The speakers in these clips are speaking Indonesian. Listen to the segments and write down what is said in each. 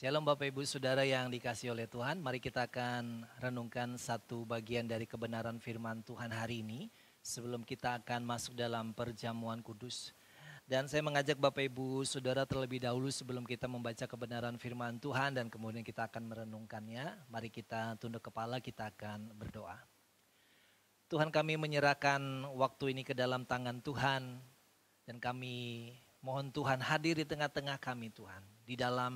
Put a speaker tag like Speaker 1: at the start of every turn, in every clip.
Speaker 1: Shalom Bapak Ibu Saudara yang dikasihi oleh Tuhan. Mari kita akan renungkan satu bagian dari kebenaran firman Tuhan hari ini sebelum kita akan masuk dalam perjamuan kudus. Dan saya mengajak Bapak Ibu Saudara terlebih dahulu sebelum kita membaca kebenaran firman Tuhan dan kemudian kita akan merenungkannya. Mari kita tunduk kepala, kita akan berdoa. Tuhan, kami menyerahkan waktu ini ke dalam tangan Tuhan dan kami mohon Tuhan hadir di tengah-tengah kami Tuhan, di dalam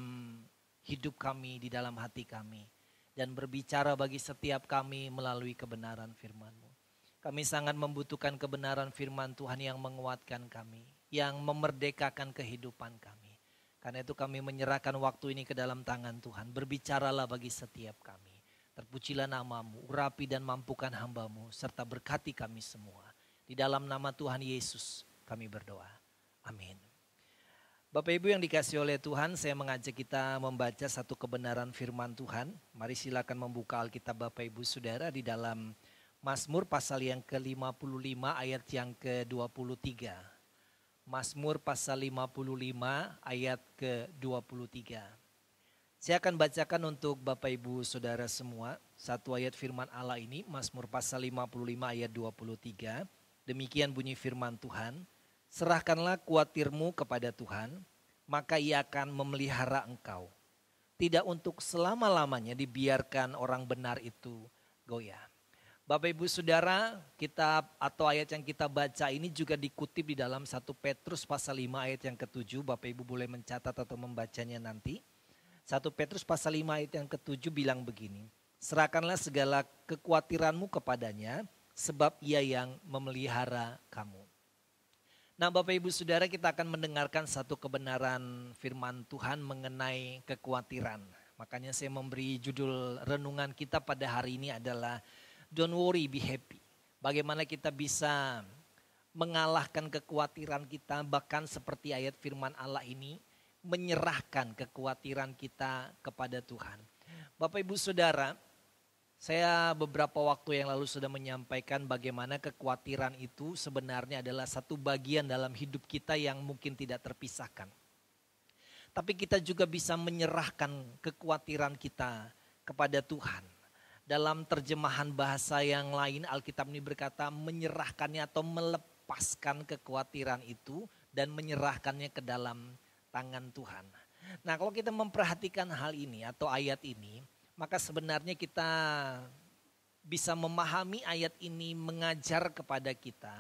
Speaker 1: hidup kami, di dalam hati kami, dan berbicara bagi setiap kami melalui kebenaran firman-Mu. Kami sangat membutuhkan kebenaran firman Tuhan yang menguatkan kami, yang memerdekakan kehidupan kami. Karena itu kami menyerahkan waktu ini ke dalam tangan Tuhan. Berbicaralah bagi setiap kami. Terpujilah nama-Mu, urapi dan mampukan hamba-Mu, serta berkati kami semua. Di dalam nama Tuhan Yesus kami berdoa. Amin. Bapak Ibu yang dikasihi oleh Tuhan, saya mengajak kita membaca satu kebenaran firman Tuhan. Mari silakan membuka Alkitab Bapak Ibu Saudara di dalam Mazmur pasal yang ke-55 ayat yang ke-23. Mazmur pasal 55 ayat ke-23. Saya akan bacakan untuk Bapak Ibu Saudara semua satu ayat firman Allah ini, Mazmur pasal 55 ayat 23. Demikian bunyi firman Tuhan. Serahkanlah kuatirmu kepada Tuhan, maka Ia akan memelihara engkau. Tidak untuk selama-lamanya dibiarkan orang benar itu goyah. Bapak Ibu Saudara, kitab atau ayat yang kita baca ini juga dikutip di dalam 1 Petrus pasal 5 ayat yang ke-7. Bapak Ibu boleh mencatat atau membacanya nanti. 1 Petrus pasal 5 ayat yang ke-7 bilang begini. Serahkanlah segala kekhawatiranmu kepadanya, sebab Ia yang memelihara kamu. Nah Bapak Ibu Saudara, kita akan mendengarkan satu kebenaran firman Tuhan mengenai kekhawatiran. Makanya saya memberi judul renungan kita pada hari ini adalah Don't worry, be happy. Bagaimana kita bisa mengalahkan kekhawatiran kita, bahkan seperti ayat firman Allah ini, menyerahkan kekhawatiran kita kepada Tuhan. Bapak Ibu Saudara, saya beberapa waktu yang lalu sudah menyampaikan bagaimana kekhawatiran itu sebenarnya adalah satu bagian dalam hidup kita yang mungkin tidak terpisahkan. Tapi kita juga bisa menyerahkan kekhawatiran kita kepada Tuhan. Dalam terjemahan bahasa yang lain Alkitab ini berkata menyerahkannya atau melepaskan kekhawatiran itu dan menyerahkannya ke dalam tangan Tuhan. Nah kalau kita memperhatikan hal ini atau ayat ini, maka sebenarnya kita bisa memahami ayat ini mengajar kepada kita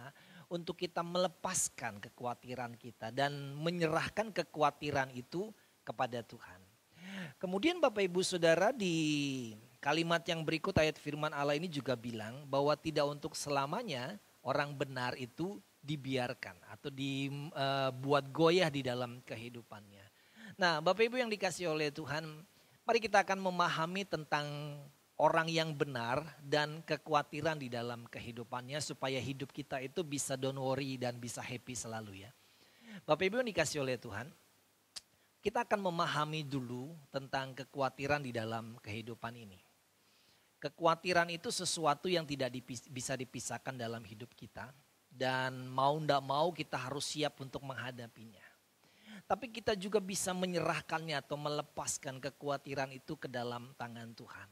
Speaker 1: untuk kita melepaskan kekhawatiran kita dan menyerahkan kekhawatiran itu kepada Tuhan. Kemudian Bapak Ibu Saudara, di kalimat yang berikut ayat firman Allah ini juga bilang bahwa tidak untuk selamanya orang benar itu dibiarkan atau dibuat goyah di dalam kehidupannya. Nah Bapak Ibu yang dikasihi oleh Tuhan, mari kita akan memahami tentang orang yang benar dan kekhawatiran di dalam kehidupannya supaya hidup kita itu bisa don't worry dan bisa happy selalu ya. Bapak Ibu yang dikasihi oleh Tuhan, kita akan memahami dulu tentang kekhawatiran di dalam kehidupan ini. Kekhawatiran itu sesuatu yang tidak bisa dipisahkan dalam hidup kita dan mau tidak mau kita harus siap untuk menghadapinya. Tapi kita juga bisa menyerahkannya atau melepaskan kekhawatiran itu ke dalam tangan Tuhan.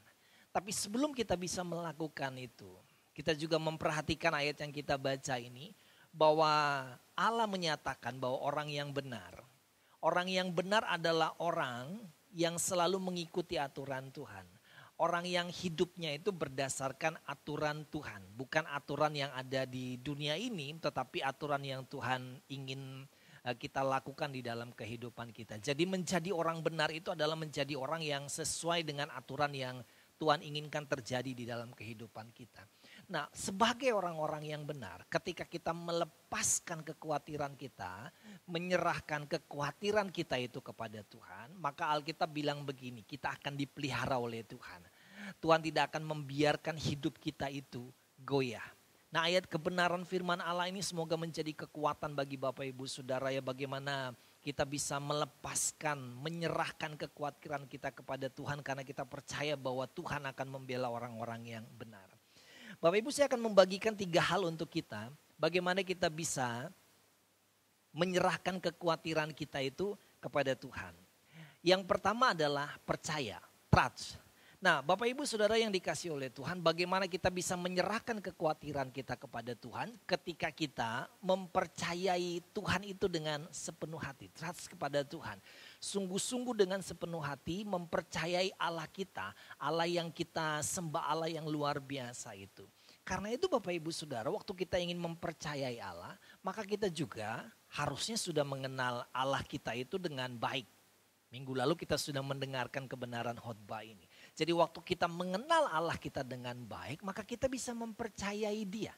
Speaker 1: Tapi sebelum kita bisa melakukan itu, kita juga memperhatikan ayat yang kita baca ini, bahwa Allah menyatakan bahwa orang yang benar adalah orang yang selalu mengikuti aturan Tuhan. Orang yang hidupnya itu berdasarkan aturan Tuhan, bukan aturan yang ada di dunia ini, tetapi aturan yang Tuhan ingin kita lakukan di dalam kehidupan kita. Jadi menjadi orang benar itu adalah menjadi orang yang sesuai dengan aturan yang Tuhan inginkan terjadi di dalam kehidupan kita. Nah sebagai orang-orang yang benar, ketika kita melepaskan kekhawatiran kita, menyerahkan kekhawatiran kita itu kepada Tuhan, maka Alkitab bilang begini, kita akan dipelihara oleh Tuhan. Tuhan tidak akan membiarkan hidup kita itu goyah. Nah ayat kebenaran firman Allah ini semoga menjadi kekuatan bagi Bapak Ibu Saudara ya, bagaimana kita bisa melepaskan, menyerahkan kekhawatiran kita kepada Tuhan karena kita percaya bahwa Tuhan akan membela orang-orang yang benar. Bapak Ibu, saya akan membagikan 3 hal untuk kita, bagaimana kita bisa menyerahkan kekhawatiran kita itu kepada Tuhan. Yang pertama adalah percaya, trust. Nah, Bapak Ibu Saudara yang dikasihi oleh Tuhan, bagaimana kita bisa menyerahkan kekhawatiran kita kepada Tuhan ketika kita mempercayai Tuhan itu dengan sepenuh hati, trust kepada Tuhan. Sungguh-sungguh dengan sepenuh hati mempercayai Allah kita, Allah yang kita sembah, Allah yang luar biasa itu. Karena itu Bapak Ibu Saudara, waktu kita ingin mempercayai Allah, maka kita juga harusnya sudah mengenal Allah kita itu dengan baik. Minggu lalu kita sudah mendengarkan kebenaran khotbah ini. Jadi waktu kita mengenal Allah kita dengan baik, maka kita bisa mempercayai Dia.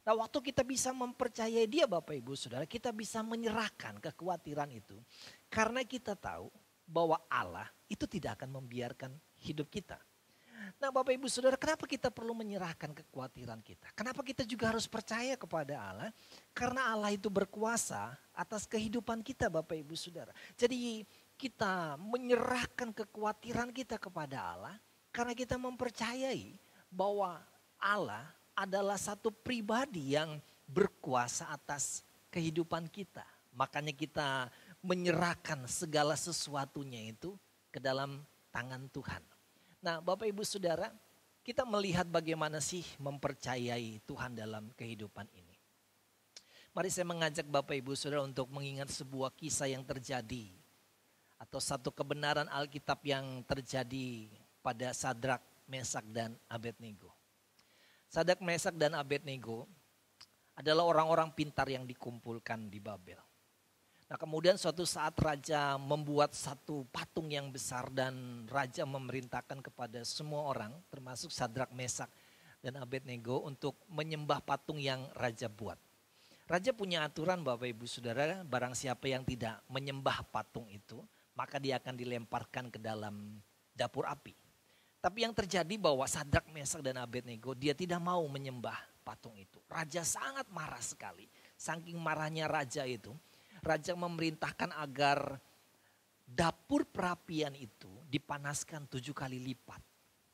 Speaker 1: Nah, waktu kita bisa mempercayai Dia Bapak Ibu Saudara, kita bisa menyerahkan kekhawatiran itu. Karena kita tahu bahwa Allah itu tidak akan membiarkan hidup kita. Nah Bapak Ibu Saudara, kenapa kita perlu menyerahkan kekhawatiran kita? Kenapa kita juga harus percaya kepada Allah? Karena Allah itu berkuasa atas kehidupan kita Bapak Ibu Saudara. Jadi kita menyerahkan kekhawatiran kita kepada Allah karena kita mempercayai bahwa Allah adalah satu pribadi yang berkuasa atas kehidupan kita. Makanya kita menyerahkan segala sesuatunya itu ke dalam tangan Tuhan. Nah Bapak Ibu Saudara, kita melihat bagaimana sih mempercayai Tuhan dalam kehidupan ini. Mari saya mengajak Bapak Ibu Saudara untuk mengingat sebuah kisah yang terjadi. Atau satu kebenaran Alkitab yang terjadi pada Sadrak, Mesak, dan Abednego. Sadrak, Mesak, dan Abednego adalah orang-orang pintar yang dikumpulkan di Babel. Nah kemudian suatu saat raja membuat satu patung yang besar dan raja memerintahkan kepada semua orang termasuk Sadrak, Mesak, dan Abednego untuk menyembah patung yang raja buat. Raja punya aturan Bapak Ibu Saudara, barang siapa yang tidak menyembah patung itu, maka dia akan dilemparkan ke dalam dapur api. Tapi yang terjadi bahwa Sadrak, Mesak, dan Abednego dia tidak mau menyembah patung itu. Raja sangat marah sekali. Saking marahnya raja itu, raja memerintahkan agar dapur perapian itu dipanaskan 7 kali lipat.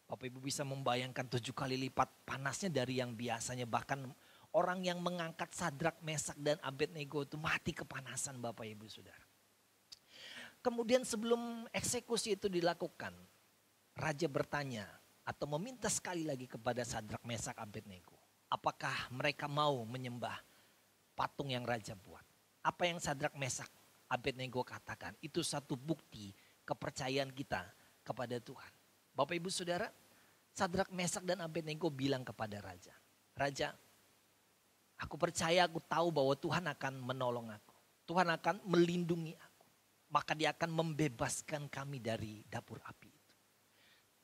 Speaker 1: Bapak Ibu bisa membayangkan 7 kali lipat panasnya dari yang biasanya. Bahkan orang yang mengangkat Sadrak, Mesak, dan Abednego itu mati kepanasan Bapak Ibu Saudara. Kemudian sebelum eksekusi itu dilakukan, raja bertanya atau meminta sekali lagi kepada Sadrak, Mesak, Abednego. Apakah mereka mau menyembah patung yang raja buat? Apa yang Sadrak, Mesak, Abednego katakan, itu satu bukti kepercayaan kita kepada Tuhan. Bapak Ibu Saudara, Sadrak, Mesak, dan Abednego bilang kepada raja, Raja, aku percaya, aku tahu bahwa Tuhan akan menolong aku. Tuhan akan melindungi aku. Maka dia akan membebaskan kami dari dapur api itu.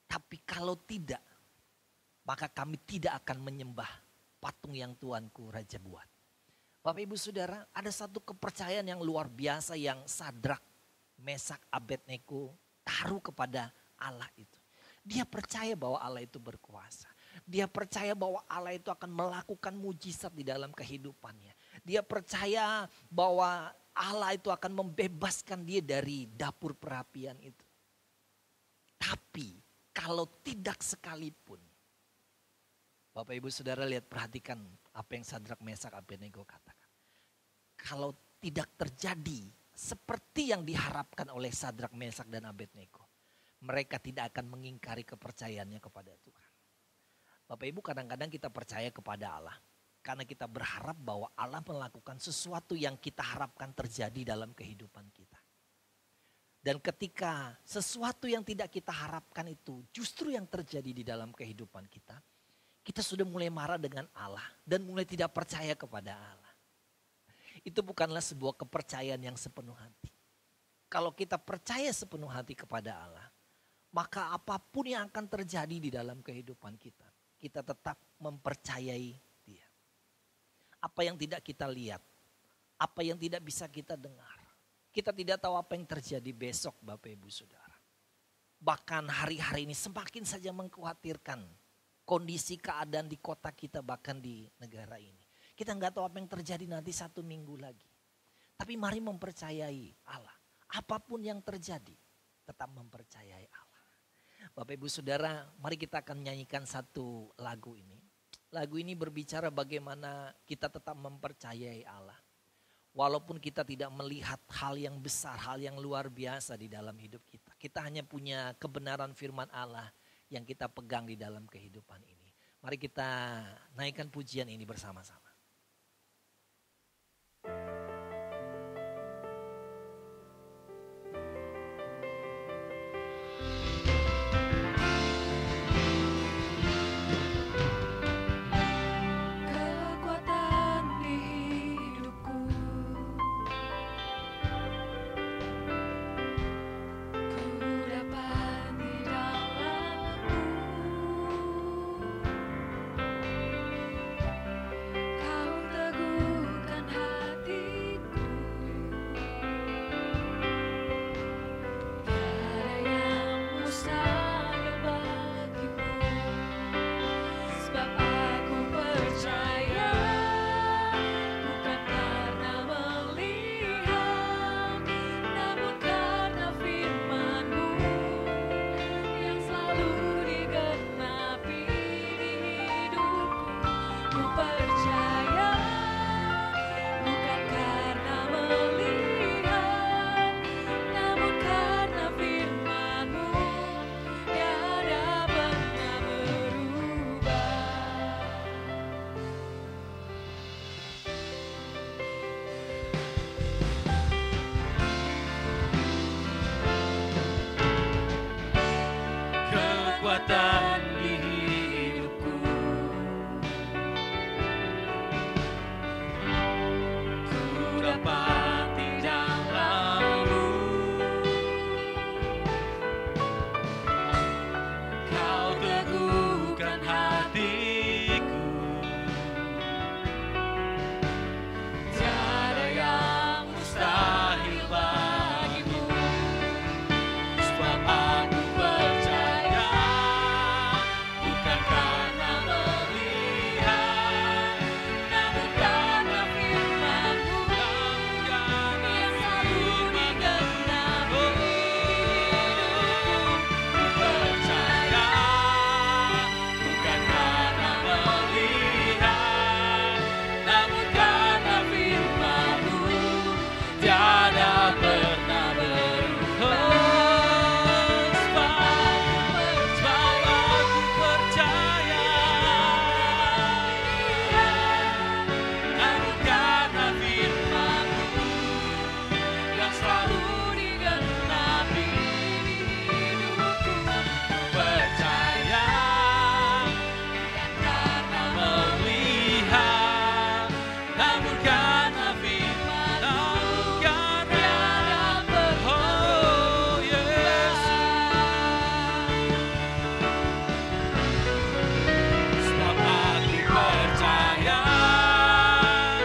Speaker 1: Tapi kalau tidak, maka kami tidak akan menyembah patung yang Tuanku Raja buat. Bapak Ibu Saudara, ada satu kepercayaan yang luar biasa yang Sadrak, Mesak, Abednego taruh kepada Allah itu. Dia percaya bahwa Allah itu berkuasa. Dia percaya bahwa Allah itu akan melakukan mujizat di dalam kehidupannya. Dia percaya bahwa Allah itu akan membebaskan dia dari dapur perapian itu. Tapi kalau tidak sekalipun, Bapak Ibu Saudara lihat, perhatikan apa yang Sadrak, Mesak, Abednego katakan. Kalau tidak terjadi seperti yang diharapkan oleh Sadrak, Mesak, dan Abednego, mereka tidak akan mengingkari kepercayaannya kepada Tuhan. Bapak Ibu, kadang-kadang kita percaya kepada Allah karena kita berharap bahwa Allah melakukan sesuatu yang kita harapkan terjadi dalam kehidupan kita. Dan ketika sesuatu yang tidak kita harapkan itu justru yang terjadi di dalam kehidupan kita, kita sudah mulai marah dengan Allah dan mulai tidak percaya kepada Allah. Itu bukanlah sebuah kepercayaan yang sepenuh hati. Kalau kita percaya sepenuh hati kepada Allah, maka apapun yang akan terjadi di dalam kehidupan kita, kita tetap mempercayai Dia. Apa yang tidak kita lihat, apa yang tidak bisa kita dengar. Kita tidak tahu apa yang terjadi besok Bapak Ibu Saudara. Bahkan hari-hari ini semakin saja mengkhawatirkan kondisi keadaan di kota kita, bahkan di negara ini. Kita nggak tahu apa yang terjadi nanti 1 minggu lagi. Tapi mari mempercayai Allah. Apapun yang terjadi, tetap mempercayai Allah. Bapak Ibu Saudara, mari kita akan menyanyikan satu lagu ini. Lagu ini berbicara bagaimana kita tetap mempercayai Allah. Walaupun kita tidak melihat hal yang besar, hal yang luar biasa di dalam hidup kita. Kita hanya punya kebenaran firman Allah yang kita pegang di dalam kehidupan ini. Mari kita naikkan pujian ini bersama-sama.
Speaker 2: Kekuatan di hidupku, ku dapati dalam-Mu. Kau teguhkan hatiku, tiada yang mustahil bagimu, sebab aku percaya, bukan karena melihat, namun karena firman-Mu yang selalu digenapi. Percaya, bukan karena melihat, namun karena firman-Mu tiada pernah berubah. Sebab aku percaya, namun karena firman-Mu yang selalu digenapi di hidupku. Percaya, bukan karena melihat, namun karena firman-Mu tiada pernah sebab aku percaya,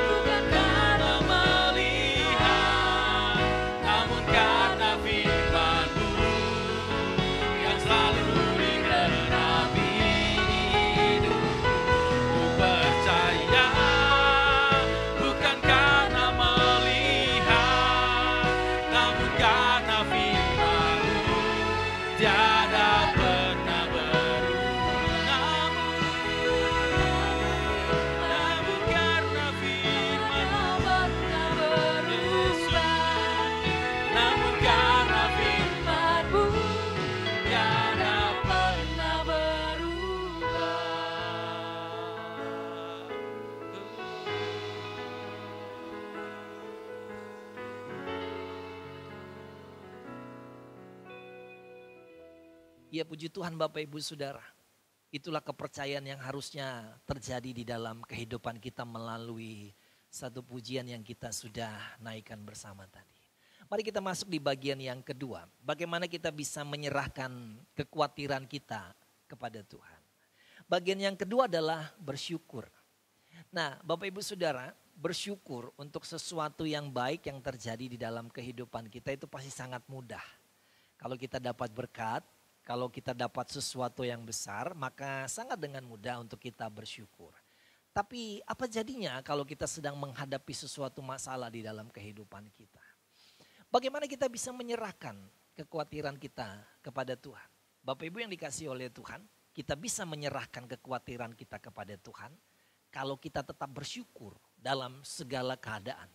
Speaker 2: bukan karena melihat, namun karena firman-Mu yang selalu digenapi hidupku. Ku percaya, bukan karena melihat, namun karena firman-Mu tiada pernah berubah. Namun karena firman-Mu, namun karena firman-Mu tiada pernah berubah.
Speaker 1: Ya puji Tuhan Bapak Ibu Saudara. Itulah kepercayaan yang harusnya terjadi di dalam kehidupan kita melalui satu pujian yang kita sudah naikkan bersama tadi. Mari kita masuk di bagian yang kedua. Bagaimana kita bisa menyerahkan kekhawatiran kita kepada Tuhan. Bagian yang kedua adalah bersyukur. Nah Bapak Ibu Saudara, bersyukur untuk sesuatu yang baik yang terjadi di dalam kehidupan kita itu pasti sangat mudah. Kalau kita dapat berkat, kalau kita dapat sesuatu yang besar, maka sangat dengan mudah untuk kita bersyukur. Tapi apa jadinya kalau kita sedang menghadapi sesuatu masalah di dalam kehidupan kita? Bagaimana kita bisa menyerahkan kekhawatiran kita kepada Tuhan? Bapak Ibu yang dikasihi oleh Tuhan, kita bisa menyerahkan kekhawatiran kita kepada Tuhan kalau kita tetap bersyukur dalam segala keadaan.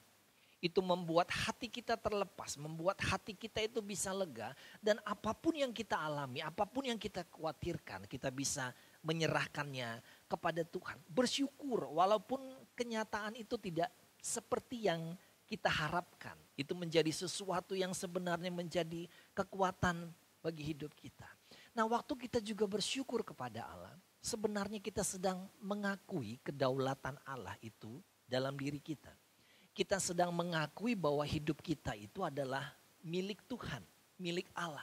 Speaker 1: Itu membuat hati kita terlepas, membuat hati kita itu bisa lega. Dan apapun yang kita alami, apapun yang kita khawatirkan, kita bisa menyerahkannya kepada Tuhan. Bersyukur walaupun kenyataan itu tidak seperti yang kita harapkan. Itu menjadi sesuatu yang sebenarnya menjadi kekuatan bagi hidup kita. Nah, waktu kita juga bersyukur kepada Allah, sebenarnya kita sedang mengakui kedaulatan Allah itu dalam diri kita. Kita sedang mengakui bahwa hidup kita itu adalah milik Tuhan, milik Allah.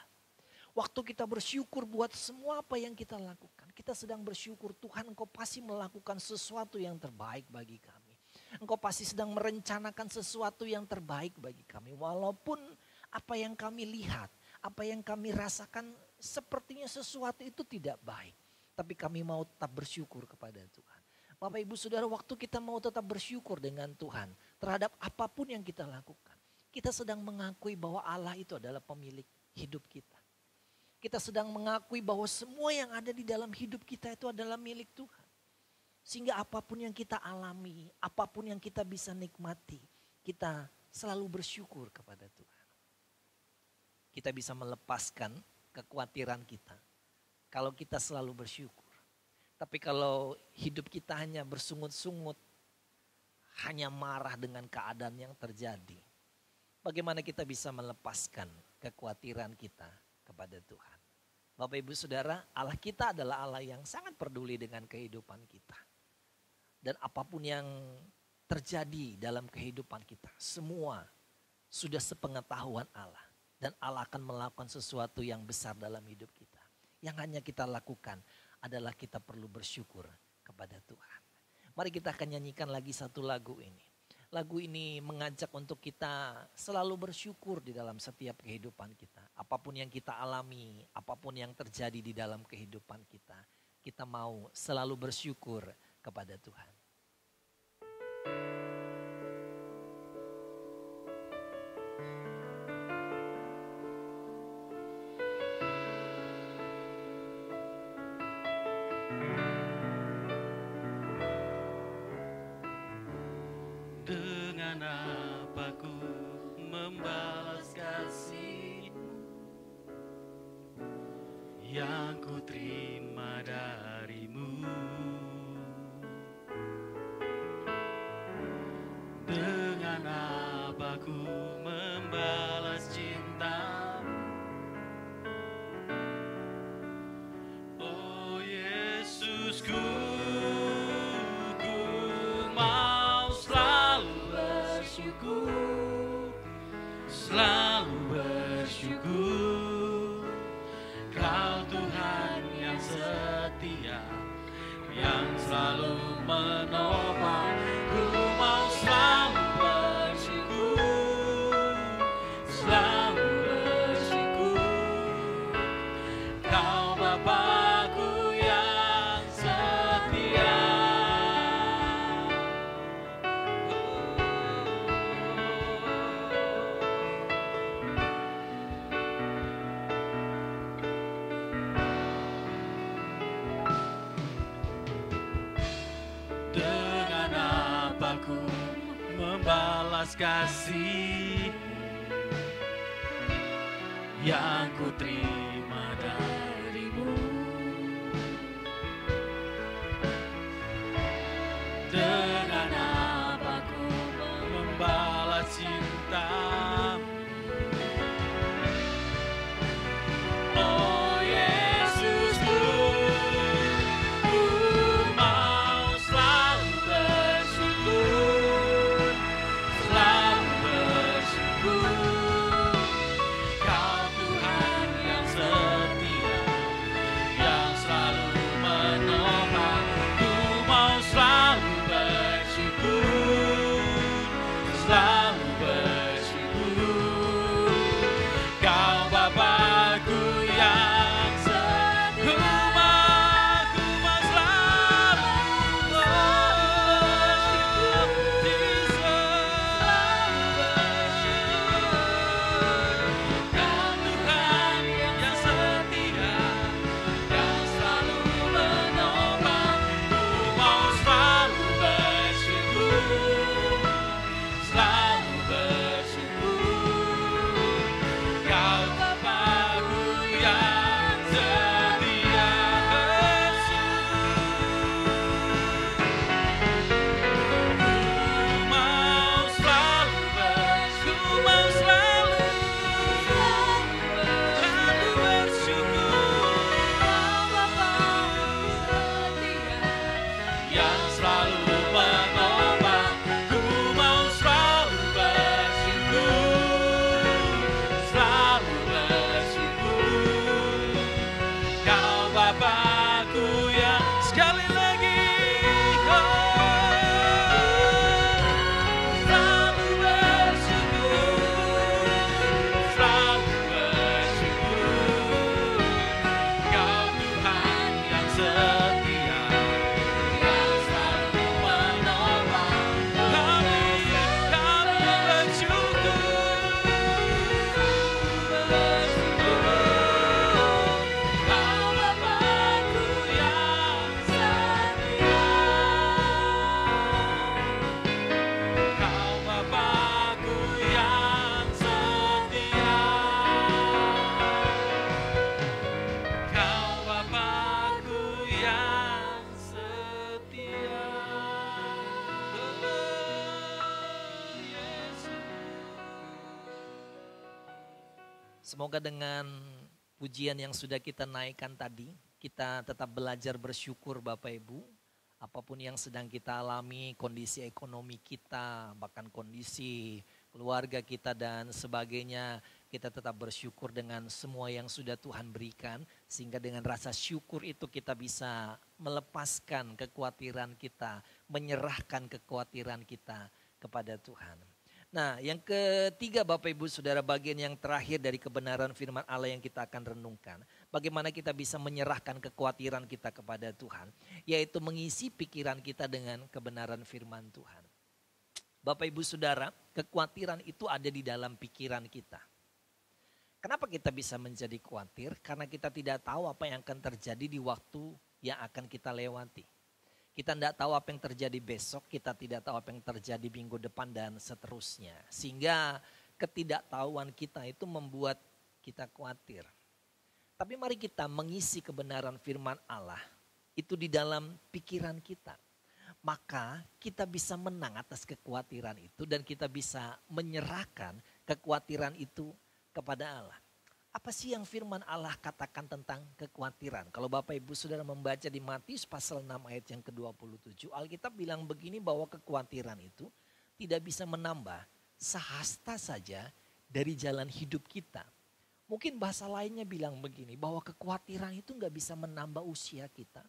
Speaker 1: Waktu kita bersyukur buat semua apa yang kita lakukan, kita sedang bersyukur, Tuhan, Engkau pasti melakukan sesuatu yang terbaik bagi kami. Engkau pasti sedang merencanakan sesuatu yang terbaik bagi kami. Walaupun apa yang kami lihat, apa yang kami rasakan sepertinya sesuatu itu tidak baik. Tapi kami mau tetap bersyukur kepada Tuhan. Bapak Ibu Saudara, waktu kita mau tetap bersyukur dengan Tuhan terhadap apapun yang kita lakukan, kita sedang mengakui bahwa Allah itu adalah pemilik hidup kita. Kita sedang mengakui bahwa semua yang ada di dalam hidup kita itu adalah milik Tuhan. Sehingga apapun yang kita alami, apapun yang kita bisa nikmati, kita selalu bersyukur kepada Tuhan. Kita bisa melepaskan kekhawatiran kita kalau kita selalu bersyukur. Tapi kalau hidup kita hanya bersungut-sungut, hanya marah dengan keadaan yang terjadi, bagaimana kita bisa melepaskan kekhawatiran kita kepada Tuhan? Bapak Ibu Saudara, Allah kita adalah Allah yang sangat peduli dengan kehidupan kita. Dan apapun yang terjadi dalam kehidupan kita, semua sudah sepengetahuan Allah. Dan Allah akan melakukan sesuatu yang besar dalam hidup kita. Yang hanya kita lakukan adalah kita perlu bersyukur kepada Tuhan. Mari kita akan nyanyikan lagi satu lagu ini. Lagu ini mengajak untuk kita selalu bersyukur di dalam setiap kehidupan kita. Apapun yang kita alami, apapun yang terjadi di dalam kehidupan kita, kita mau selalu bersyukur kepada Tuhan.
Speaker 2: Dengan apa ku membalas kasih-Mu yang ku terima dari-Mu? Dengan apa ku membalas cinta-Mu? Oh Yesusku, selalu bersyukur, Kau Tuhan yang setia, yang selalu menopang. Ku mau selalu bersyukur, selalu bersyukur, Kau Bapa-Ku yang setia. Dengan apa ku membalas kasih yang ku terima dari-Mu? Dengan apa ku membalas cinta-Mu? Oh Yesusku, ku mau selalu bersyukur, selalu bersyukur, Kau Tuhan yang setia, yang selalu menopang. Ku mau selalu bersyukur, selalu bersyukur,
Speaker 1: Semoga dengan pujian yang sudah kita naikkan tadi, kita tetap belajar bersyukur Bapak Ibu. Apapun yang sedang kita alami, kondisi ekonomi kita, bahkan kondisi keluarga kita dan sebagainya, kita tetap bersyukur dengan semua yang sudah Tuhan berikan. Sehingga dengan rasa syukur itu kita bisa melepaskan kekhawatiran kita, menyerahkan kekhawatiran kita kepada Tuhan. Nah, yang ketiga Bapak Ibu Saudara, bagian yang terakhir dari kebenaran firman Allah yang kita akan renungkan. Bagaimana kita bisa menyerahkan kekhawatiran kita kepada Tuhan. Yaitu mengisi pikiran kita dengan kebenaran firman Tuhan. Bapak Ibu Saudara, kekhawatiran itu ada di dalam pikiran kita. Kenapa kita bisa menjadi khawatir? Karena kita tidak tahu apa yang akan terjadi di waktu yang akan kita lewati. Kita tidak tahu apa yang terjadi besok, kita tidak tahu apa yang terjadi minggu depan dan seterusnya. Sehingga ketidaktahuan kita itu membuat kita khawatir. Tapi mari kita mengisi kebenaran firman Allah itu di dalam pikiran kita. Maka kita bisa menang atas kekhawatiran itu dan kita bisa menyerahkan kekhawatiran itu kepada Allah. Apa sih yang firman Allah katakan tentang kekhawatiran? Kalau Bapak Ibu Saudara membaca di Matius pasal 6 ayat yang ke-27, Alkitab bilang begini bahwa kekhawatiran itu tidak bisa menambah sehasta saja dari jalan hidup kita. Mungkin bahasa lainnya bilang begini, bahwa kekhawatiran itu gak bisa menambah usia kita.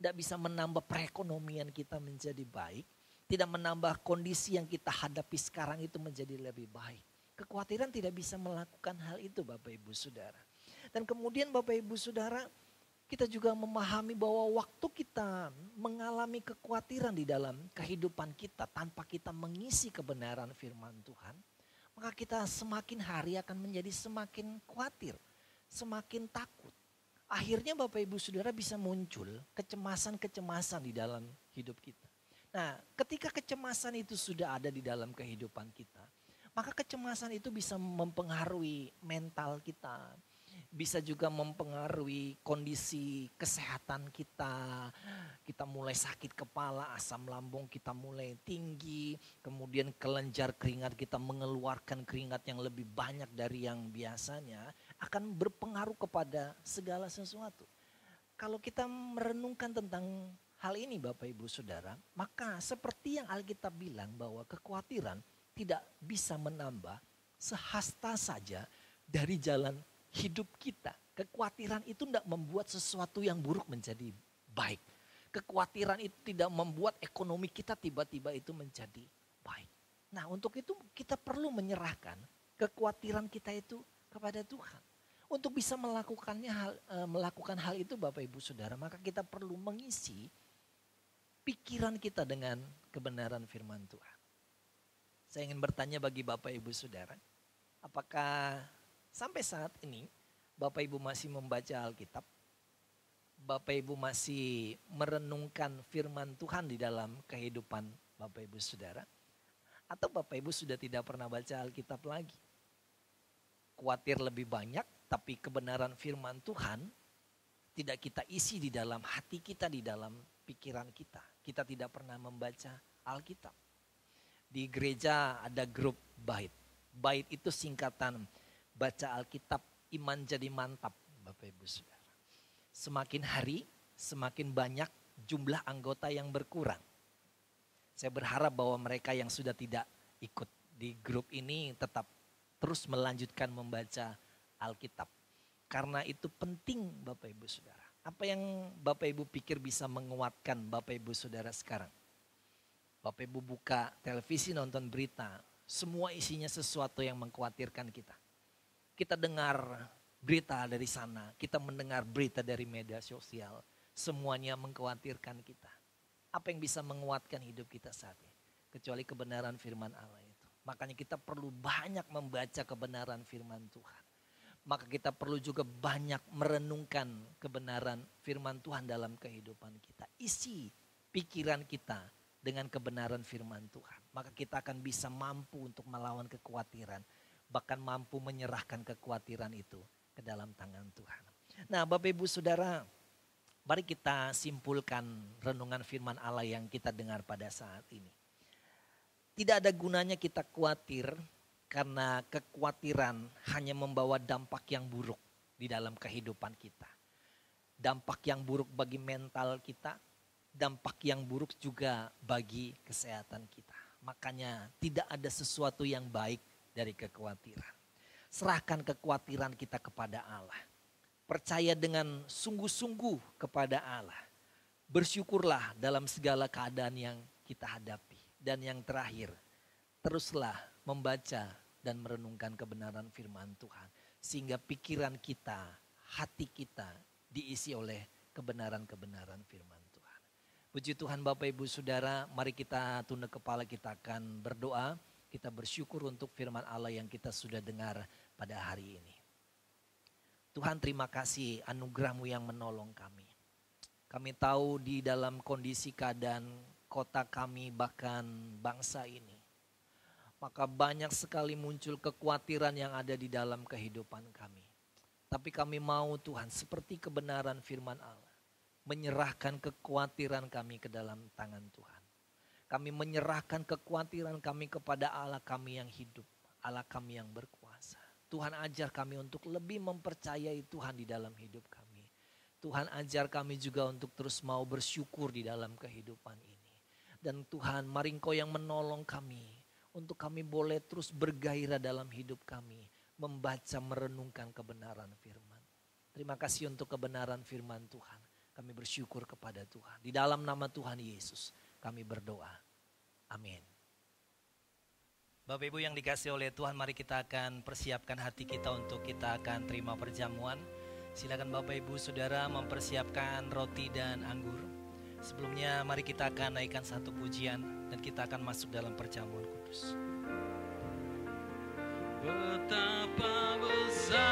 Speaker 1: Tidak bisa menambah perekonomian kita menjadi baik. Tidak menambah kondisi yang kita hadapi sekarang itu menjadi lebih baik. Kekhawatiran tidak bisa melakukan hal itu Bapak Ibu Saudara. Dan kemudian Bapak Ibu Saudara, kita juga memahami bahwa waktu kita mengalami kekhawatiran di dalam kehidupan kita tanpa kita mengisi kebenaran firman Tuhan, maka kita semakin hari akan menjadi semakin khawatir, semakin takut. Akhirnya Bapak Ibu Saudara bisa muncul kecemasan-kecemasan di dalam hidup kita. Nah, ketika kecemasan itu sudah ada di dalam kehidupan kita, maka kecemasan itu bisa mempengaruhi mental kita, bisa juga mempengaruhi kondisi kesehatan kita. Kita mulai sakit kepala, asam lambung kita mulai tinggi, kemudian kelenjar keringat kita mengeluarkan keringat yang lebih banyak dari yang biasanya, akan berpengaruh kepada segala sesuatu. Kalau kita merenungkan tentang hal ini Bapak Ibu Saudara, maka seperti yang Alkitab bilang bahwa kekhawatiran tidak bisa menambah sehasta saja dari jalan hidup kita. Kekhawatiran itu tidak membuat sesuatu yang buruk menjadi baik. Kekhawatiran itu tidak membuat ekonomi kita tiba-tiba itu menjadi baik. Nah, untuk itu kita perlu menyerahkan kekhawatiran kita itu kepada Tuhan. Untuk bisa melakukan hal itu Bapak Ibu Saudara, maka kita perlu mengisi pikiran kita dengan kebenaran firman Tuhan. Saya ingin bertanya bagi Bapak Ibu Saudara, apakah sampai saat ini Bapak Ibu masih membaca Alkitab? Bapak Ibu masih merenungkan firman Tuhan di dalam kehidupan Bapak Ibu Saudara? Atau Bapak Ibu sudah tidak pernah baca Alkitab lagi? Khawatir lebih banyak, tapi kebenaran firman Tuhan tidak kita isi di dalam hati kita, di dalam pikiran kita. Kita tidak pernah membaca Alkitab. Di gereja ada grup Bait. Bait itu singkatan baca Alkitab, iman jadi mantap Bapak Ibu Saudara. Semakin hari semakin banyak jumlah anggota yang berkurang. Saya berharap bahwa mereka yang sudah tidak ikut di grup ini tetap terus melanjutkan membaca Alkitab. Karena itu penting Bapak Ibu Saudara. Apa yang Bapak Ibu pikir bisa menguatkan Bapak Ibu Saudara sekarang? Bapak Ibu buka televisi, nonton berita, semua isinya sesuatu yang mengkhawatirkan kita. Kita dengar berita dari sana, kita mendengar berita dari media sosial, semuanya mengkhawatirkan kita. Apa yang bisa menguatkan hidup kita saat ini? Kecuali kebenaran firman Allah itu. Makanya kita perlu banyak membaca kebenaran firman Tuhan. Maka kita perlu juga banyak merenungkan kebenaran firman Tuhan dalam kehidupan kita. Isi pikiran kita dengan kebenaran firman Tuhan. Maka kita akan bisa mampu untuk melawan kekhawatiran. Bahkan mampu menyerahkan kekhawatiran itu ke dalam tangan Tuhan. Nah Bapak Ibu Saudara, mari kita simpulkan renungan firman Allah yang kita dengar pada saat ini. Tidak ada gunanya kita khawatir Karena kekhawatiran hanya membawa dampak yang buruk di dalam kehidupan kita. Dampak yang buruk bagi mental kita, dampak yang buruk juga bagi kesehatan kita. Makanya tidak ada sesuatu yang baik dari kekhawatiran. Serahkan kekhawatiran kita kepada Allah. Percaya dengan sungguh-sungguh kepada Allah. Bersyukurlah dalam segala keadaan yang kita hadapi. Dan yang terakhir, teruslah membaca dan merenungkan kebenaran firman Tuhan. Sehingga pikiran kita, hati kita diisi oleh kebenaran-kebenaran firman Tuhan. Puji Tuhan Bapak Ibu Saudara, mari kita tunduk kepala, kita akan berdoa. Kita bersyukur untuk firman Allah yang kita sudah dengar pada hari ini. Tuhan, terima kasih anugerah-Mu yang menolong kami. Kami tahu di dalam kondisi keadaan kota kami bahkan bangsa ini, maka banyak sekali muncul kekhawatiran yang ada di dalam kehidupan kami. Tapi kami mau Tuhan seperti kebenaran firman Allah, menyerahkan kekhawatiran kami ke dalam tangan Tuhan. Kami menyerahkan kekhawatiran kami kepada Allah kami yang hidup, Allah kami yang berkuasa. Tuhan ajar kami untuk lebih mempercayai Tuhan di dalam hidup kami. Tuhan ajar kami juga untuk terus mau bersyukur di dalam kehidupan ini. Dan Tuhan, mari Engkau yang menolong kami, untuk kami boleh terus bergairah dalam hidup kami, membaca, merenungkan kebenaran firman. Terima kasih untuk kebenaran firman Tuhan. Kami bersyukur kepada Tuhan. Di dalam nama Tuhan Yesus kami berdoa. Amin. Bapak Ibu yang dikasih oleh Tuhan, mari kita akan persiapkan hati kita untuk kita akan terima perjamuan. Silakan Bapak Ibu Saudara mempersiapkan roti dan anggur. Sebelumnya mari kita akan naikkan satu pujian dan kita akan masuk dalam perjamuan kudus.
Speaker 2: Betapa besar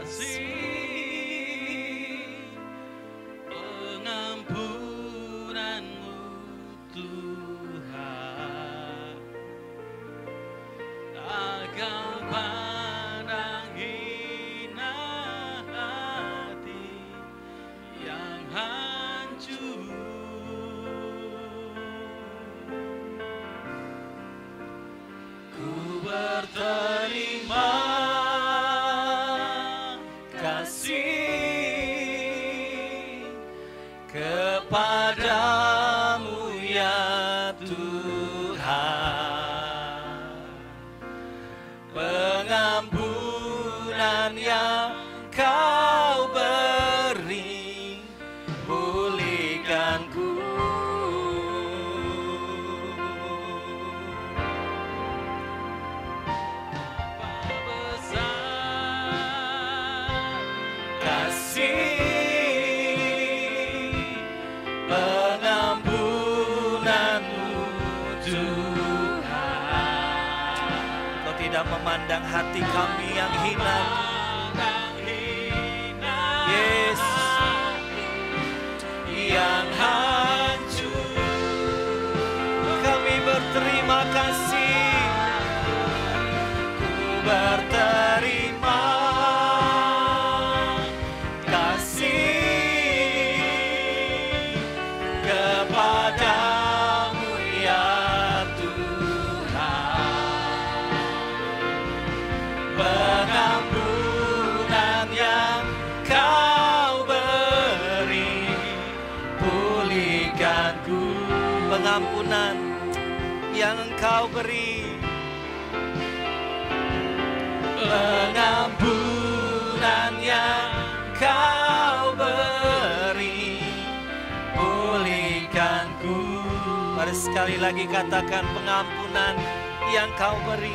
Speaker 2: kasih pengampunan-Mu Tuhan, tak Kau pandang hina hati yang hancur. Ku berterima kasih kepadamu ya Tuhan, pengampunan yang Kau beri, pulihkanku.
Speaker 1: Memandang hati kami yang hina, yes, yang hancur. Kami berterima kasih, ku berterima kasih kepadamu ya pengampunan yang Kau beri, pulihkanku. Pengampunan yang Kau beri, pengampunan yang Kau beri, pulihkanku. Mari sekali lagi katakan, pengampunan yang Kau beri,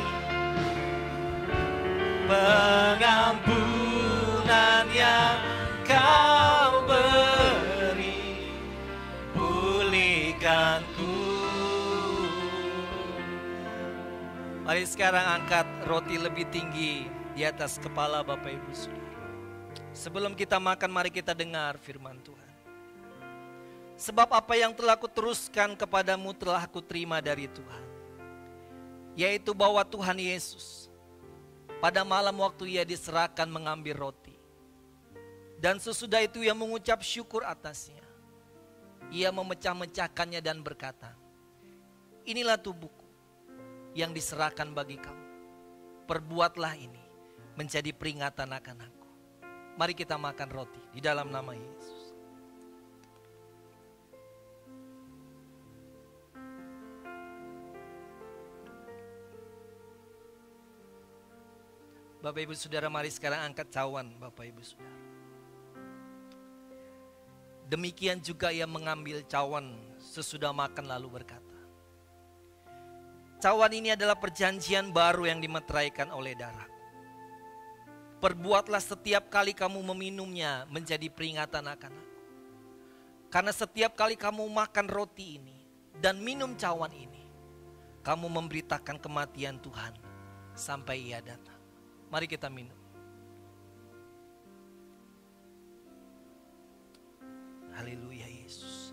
Speaker 1: pengampunan yang Kau beri, pulihkanku. Mari sekarang angkat roti lebih tinggi di atas kepala Bapak Ibu Saudara. Sebelum kita makan, mari kita dengar firman Tuhan. Sebab apa yang telah kuteruskan kepadamu telah aku terima dari Tuhan, yaitu bahwa Tuhan Yesus pada malam waktu Ia diserahkan mengambil roti, dan sesudah itu Ia mengucap syukur atasnya. Ia memecah-mecahkannya dan berkata, inilah tubuhku yang diserahkan bagi kamu. Perbuatlah ini menjadi peringatan akan aku. Mari kita makan roti di dalam nama Yesus. Bapak Ibu Saudara, mari sekarang angkat cawan Bapak Ibu Saudara. Demikian juga ia mengambil cawan sesudah makan lalu berkata, cawan ini adalah perjanjian baru yang dimeteraikan oleh darah. Perbuatlah setiap kali kamu meminumnya menjadi peringatan akan aku. Karena setiap kali kamu makan roti ini dan minum cawan ini, kamu memberitakan kematian Tuhan sampai ia datang. Mari kita minum. Haleluya Yesus.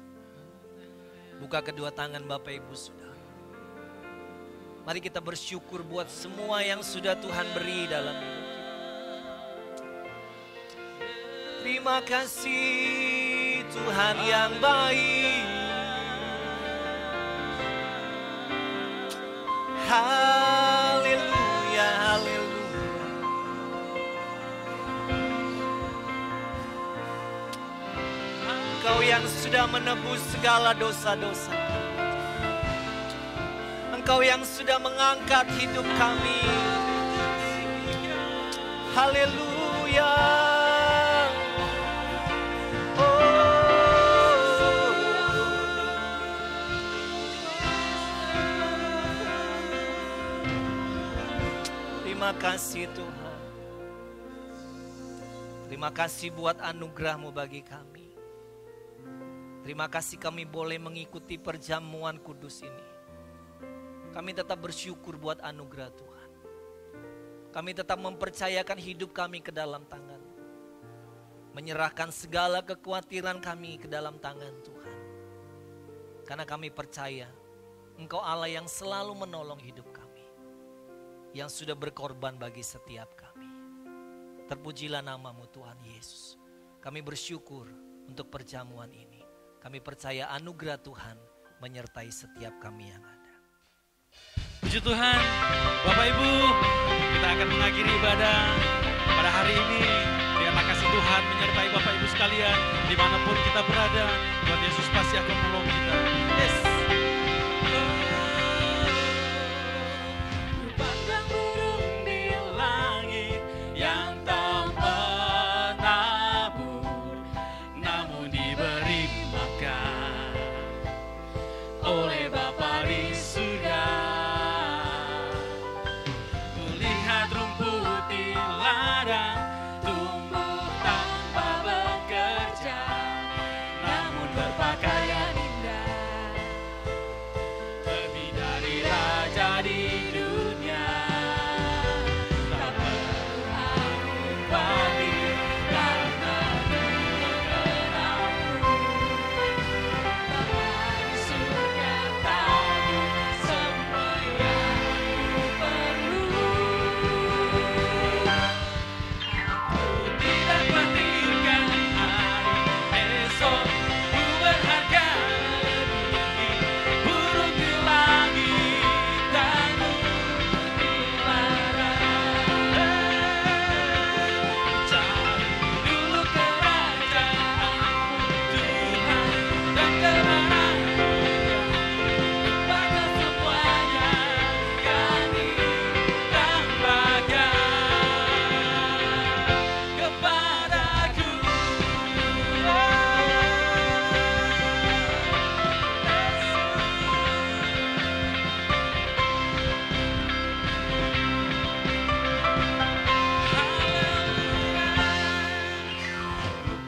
Speaker 1: Buka kedua tangan Bapak Ibu Saudara. Mari kita bersyukur buat semua yang sudah Tuhan beri dalam hidup kita. Terima kasih Tuhan yang baik. Haleluya, haleluya. Engkau yang sudah menebus segala dosa-dosa. Engkau yang sudah mengangkat hidup kami. Haleluya. Terima kasih Tuhan. Terima kasih buat anugerah-Mu bagi kami. Terima kasih kami boleh mengikuti perjamuan kudus ini. Kami tetap bersyukur buat anugerah Tuhan. Kami tetap mempercayakan hidup kami ke dalam tangan. Menyerahkan segala kekhawatiran kami ke dalam tangan Tuhan. Karena kami percaya Engkau Allah yang selalu menolong hidup kami. Yang sudah berkorban bagi setiap kami. Terpujilah nama-Mu Tuhan Yesus. Kami bersyukur untuk perjamuan ini. Kami percaya anugerah Tuhan menyertai setiap kami yang ada.
Speaker 2: Puji Tuhan, Bapak Ibu, kita akan mengakhiri ibadah pada hari ini. Biarlah kasih Tuhan menyertai Bapak Ibu sekalian, dimanapun kita berada. Tuhan Yesus pasti akan menolong kita. Yes. Pandang burung di langit yang tak menabur, namun diberi makan oleh Bapa di surga. Kulihat rumput di ladang tumbuh tanpa bekerja, namun berpakaian indah, lebih dari raja di dunia. Tak perlu aku bangkit karena Ku mengenalmu. Bapa di surga tahu semua yang ku perlu. Aku tidak khawatirkan hari esok. Ku berharga lebih burung di langit dan burung di larang. Cari dulu kerajaan-Mu Tuhan dan kebenaran-Mu, maka semuanya akan ditambahkan kepadaku.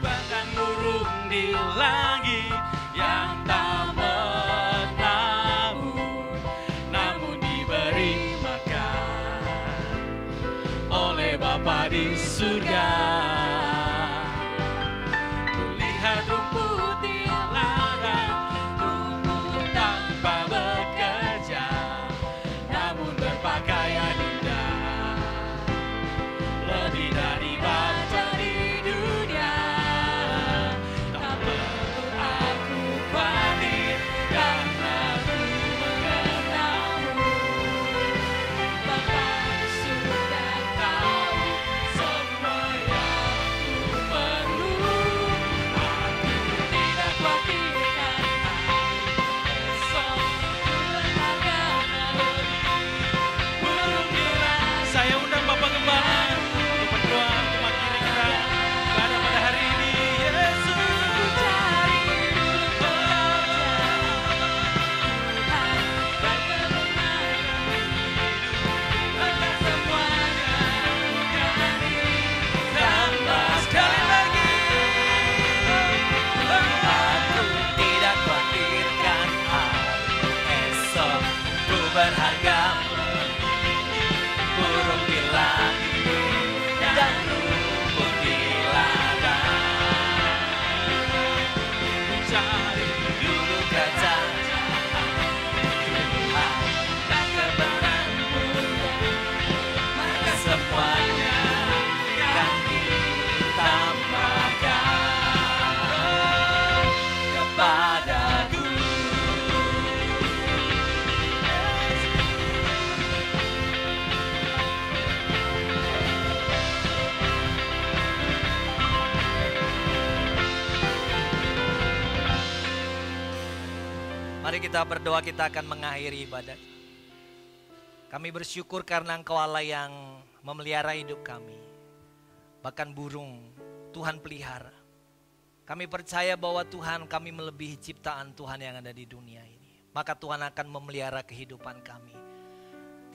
Speaker 2: Pandang burung di langit yang tak menabur, namun diberi makan oleh Bapa di surga. Kulihat rumput di ladang tumbuh tanpa bekerja, namun berpakaian indah, lebih dari bangsa di dunia. Tak perlu aku khawatir karena Ku mengenalmu.
Speaker 1: Mari kita berdoa, kita akan mengakhiri ibadah. Kami bersyukur karena Engkau Allah yang memelihara hidup kami. Bahkan burung Tuhan pelihara. Kami percaya bahwa Tuhan, kami melebihi ciptaan Tuhan yang ada di dunia ini. Maka Tuhan akan memelihara kehidupan kami.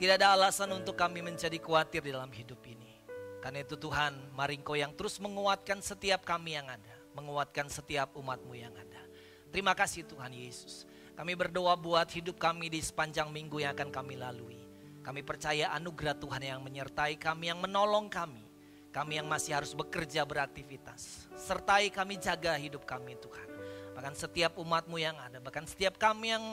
Speaker 1: Tidak ada alasan untuk kami menjadi khawatir di dalam hidup ini. Karena itu Tuhan, mari Engkau yang terus menguatkan setiap kami yang ada. Menguatkan setiap umat-Mu yang ada. Terima kasih Tuhan Yesus. Kami berdoa buat hidup kami di sepanjang minggu yang akan kami lalui. Kami percaya anugerah Tuhan yang menyertai kami, yang menolong kami. Kami yang masih harus bekerja beraktivitas. Sertai kami, jaga hidup kami Tuhan. Bahkan setiap umat-Mu yang ada, bahkan setiap kami yang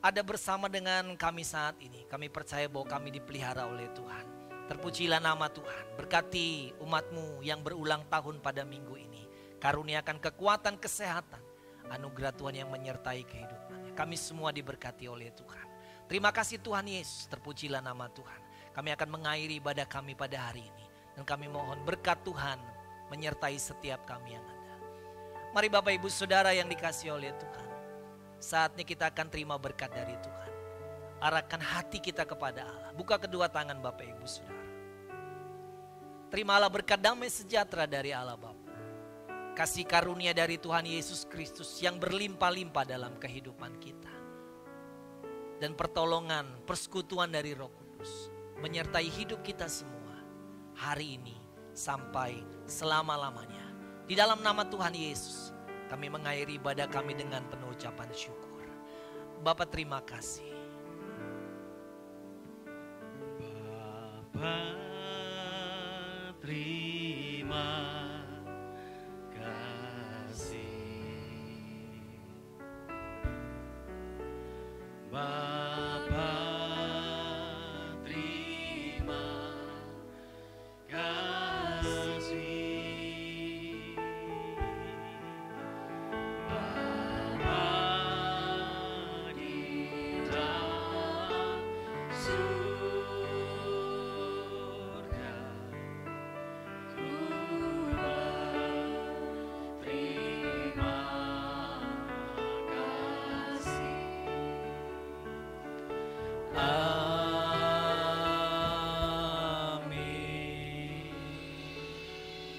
Speaker 1: ada bersama dengan kami saat ini. Kami percaya bahwa kami dipelihara oleh Tuhan. Terpujilah nama Tuhan. Berkati umat-Mu yang berulang tahun pada minggu ini. Karuniakan kekuatan, kesehatan. Anugerah Tuhan yang menyertai kehidupannya. Kami semua diberkati oleh Tuhan. Terima kasih Tuhan Yesus, terpujilah nama Tuhan. Kami akan mengakhiri ibadah kami pada hari ini. Dan kami mohon berkat Tuhan menyertai setiap kami yang ada. Mari Bapak Ibu Saudara yang dikasihi oleh Tuhan. Saatnya kita akan terima berkat dari Tuhan. Arahkan hati kita kepada Allah. Buka kedua tangan Bapak Ibu Saudara. Terimalah berkat damai sejahtera dari Allah Bapa. Kasih karunia dari Tuhan Yesus Kristus yang berlimpah-limpah dalam kehidupan kita. Dan pertolongan, persekutuan dari Roh Kudus menyertai hidup kita semua hari ini sampai selama-lamanya. Di dalam nama Tuhan Yesus kami mengakhiri ibadah kami dengan penuh ucapan syukur. Bapa terima kasih.
Speaker 2: Bapa terima kasih. Bapa terima kasih. Bapa di dalam surga, ku berterima kasih. Amin.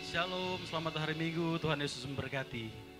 Speaker 2: Shalom, selamat hari Minggu. Tuhan Yesus memberkati.